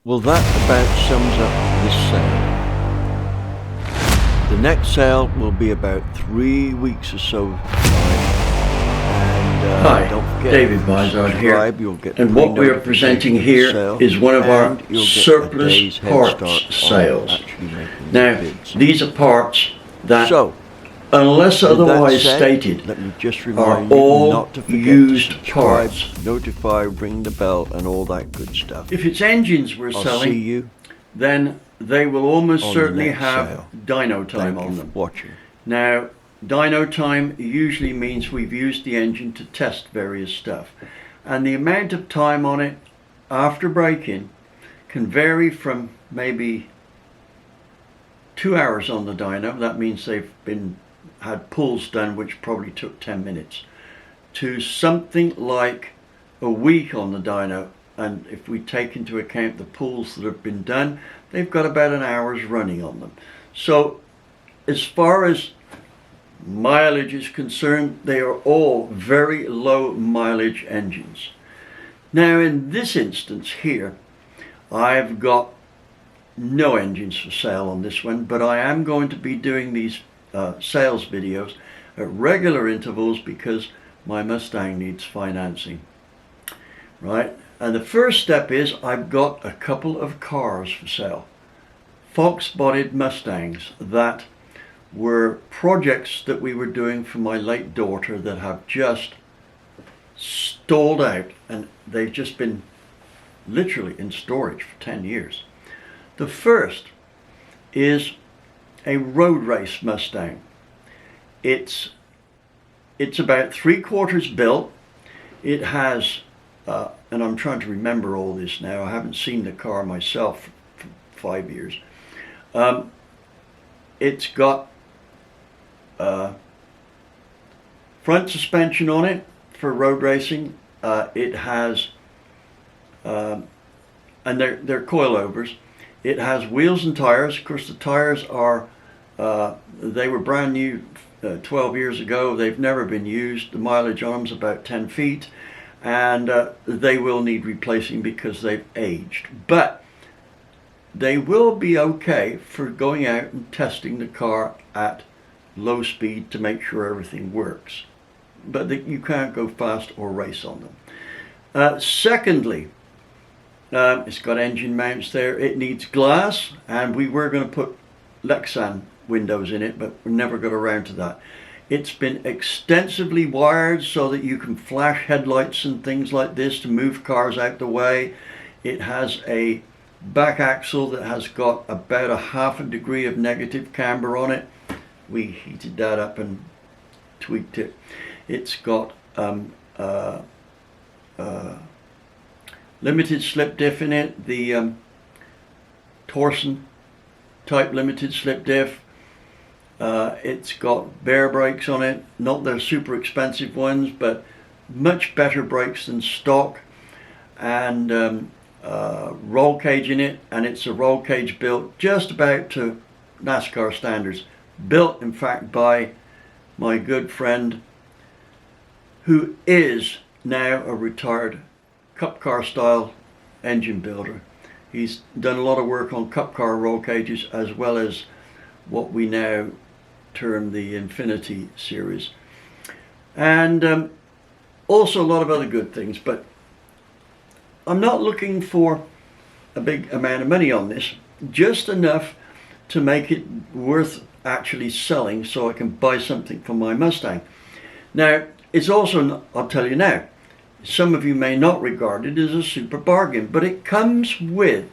Well, that about sums up this sale. The next sale will be about 3 weeks or so time. And Hi, don't forget, David Vizard here, and what we are presenting here is one of our surplus parts sales. Now, these are parts that, unless otherwise stated, let me just are remind you all not to forget used to subscribe, parts. notify, ring the bell, and all that good stuff. If it's engines we're I'll selling, see you then they will almost on certainly the next have sale. dyno time Thank on you them. for watching. Now, dyno time usually means we've used the engine to test various stuff, and the amount of time on it after break-in can vary from maybe 2 hours on the dyno, that means they've had pulls done which probably took 10 minutes, to something like a week on the dyno, and if we take into account the pulls that have been done, they've got about an hour's running on them. So as far as mileage is concerned, they are all very low mileage engines. Now in this instance here, I've got no engines for sale on this one, but I am going to be doing these sales videos at regular intervals because my Mustang needs financing, right? And the first step is I've got a couple of cars for sale, Fox-bodied Mustangs that were projects that we were doing for my late daughter that have just stalled out, and they've just been literally in storage for 10 years. The first is a road race Mustang. It's about 3/4 built. It has, and I'm trying to remember all this now, I haven't seen the car myself for 5 years. It's got front suspension on it for road racing. It has, and they're coilovers. It has wheels and tires. Of course, the tires are, they were brand new 12 years ago. They've never been used. The mileage on them is about 10 feet, and they will need replacing because they've aged. But they will be okay for going out and testing the car at low speed to make sure everything works. But you can't go fast or race on them. Secondly, it's got engine mounts there. It needs glass, and we were going to put Lexan windows in it, but we never got around to that. It's been extensively wired so that you can flash headlights and things like this to move cars out the way. It has a back axle that has got about a 1/2 degree of negative camber on it. We heated that up and tweaked it. It's got limited slip diff in it, the Torsen type limited slip diff. It's got bear brakes on it, not the super expensive ones, but much better brakes than stock, and roll cage in it, and it's a roll cage built just about to NASCAR standards. Built, in fact, by my good friend who is now a retired cup car style engine builder. He's done a lot of work on cup car roll cages as well as what we now term the Infinity series, and also a lot of other good things. But I'm not looking for a big amount of money on this, just enough to make it worth actually selling so I can buy something for my Mustang. Now, it's also, I'll tell you now, some of you may not regard it as a super bargain, but it comes with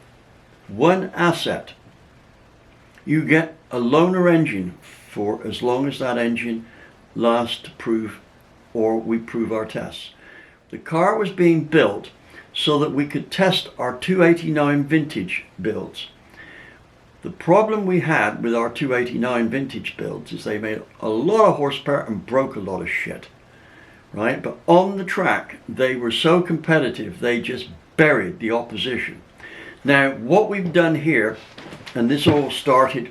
one asset. You get a loaner engine for as long as that engine lasts to prove, or we prove our tests. The car was being built so that we could test our 289 vintage builds. The problem we had with our 289 vintage builds is they made a lot of horsepower and broke a lot of shit, right? But on the track, they were so competitive, they just buried the opposition. Now, what we've done here, and this all started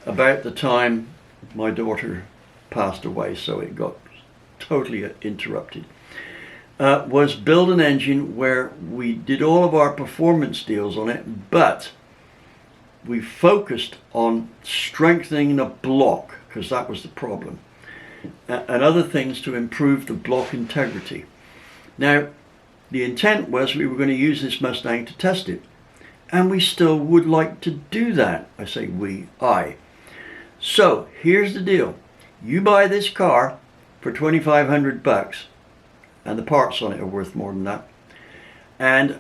about the time my daughter passed away, so it got totally interrupted. was build an engine where we did all of our performance deals on it, but we focused on strengthening the block, because that was the problem, and other things to improve the block integrity. Now, the intent was we were going to use this Mustang to test it, and we still would like to do that. I say we, I. So here's the deal. You buy this car for $2,500, and the parts on it are worth more than that, and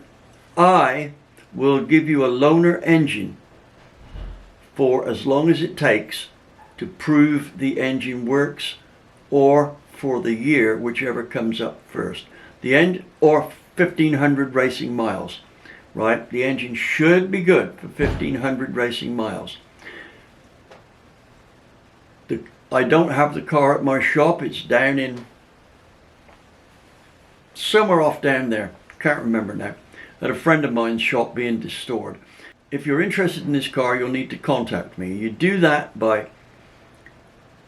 I will give you a loaner engine for as long as it takes to prove the engine works, or for the year, whichever comes up first. The end, or 1,500 racing miles, right? The engine should be good for 1,500 racing miles. I don't have the car at my shop. It's down in somewhere off down there. Can't remember now. At a friend of mine's shop being stored. If you're interested in this car, you'll need to contact me. You do that by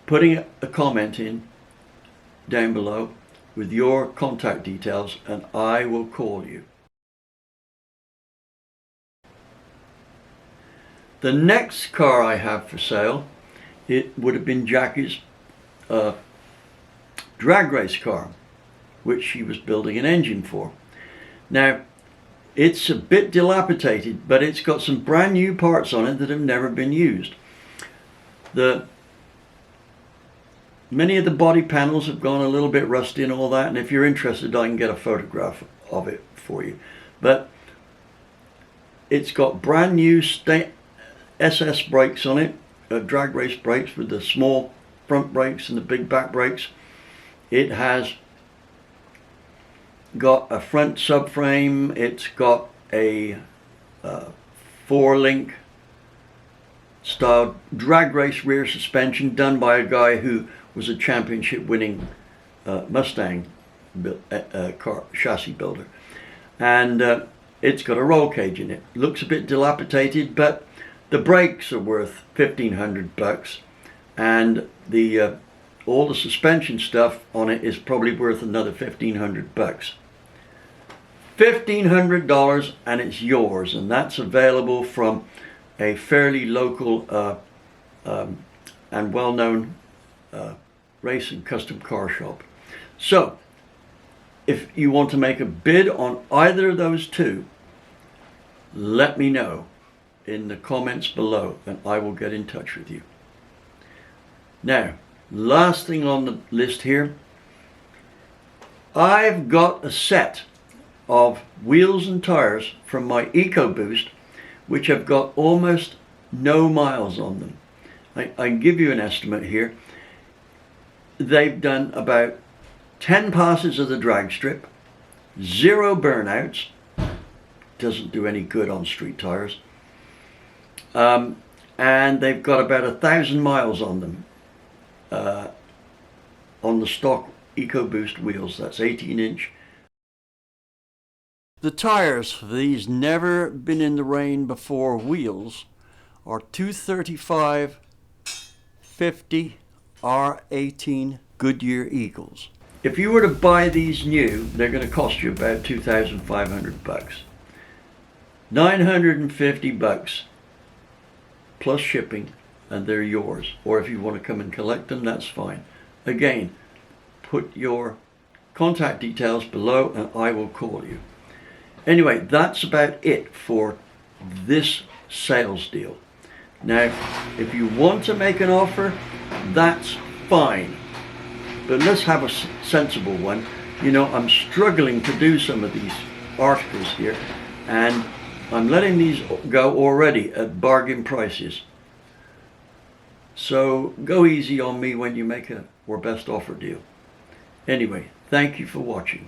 putting a comment in down below with your contact details, and I will call you. The next car I have for sale, it would have been Jackie's drag race car, which she was building an engine for. Now, it's a bit dilapidated, but it's got some brand new parts on it that have never been used. Many of the body panels have gone a little bit rusty and all that, and if you're interested, I can get a photograph of it for you. But it's got brand new SS brakes on it, drag race brakes with the small front brakes and the big back brakes. It has got a front subframe. It's got a 4-link style drag race rear suspension done by a guy who was a championship winning Mustang car chassis builder, and it's got a roll cage in it. Looks a bit dilapidated, but the brakes are worth $1,500, and the all the suspension stuff on it is probably worth another $1,500. $1,500, and it's yours, and that's available from a fairly local and well-known race and custom car shop. So if you want to make a bid on either of those two, let me know in the comments below, and I will get in touch with you. Now, last thing on the list here, I've got a set of wheels and tires from my Ecoboost, which have got almost no miles on them. I can give you an estimate here. They've done about 10 passes of the drag strip, 0 burnouts, doesn't do any good on street tires, and they've got about 1,000 miles on them on the stock Ecoboost wheels. That's 18-inch. The tires for these never been in the rain before wheels are 235 50 R18 Goodyear Eagles. If you were to buy these new, they're going to cost you about $2,500. $950 plus shipping, and they're yours. Or if you want to come and collect them, that's fine. Again, put your contact details below and I will call you. Anyway, that's about it for this sales deal. Now, if you want to make an offer, that's fine. But let's have a sensible one. You know, I'm struggling to do some of these articles here, and I'm letting these go already at bargain prices. So go easy on me when you make a or best offer deal. Anyway, thank you for watching.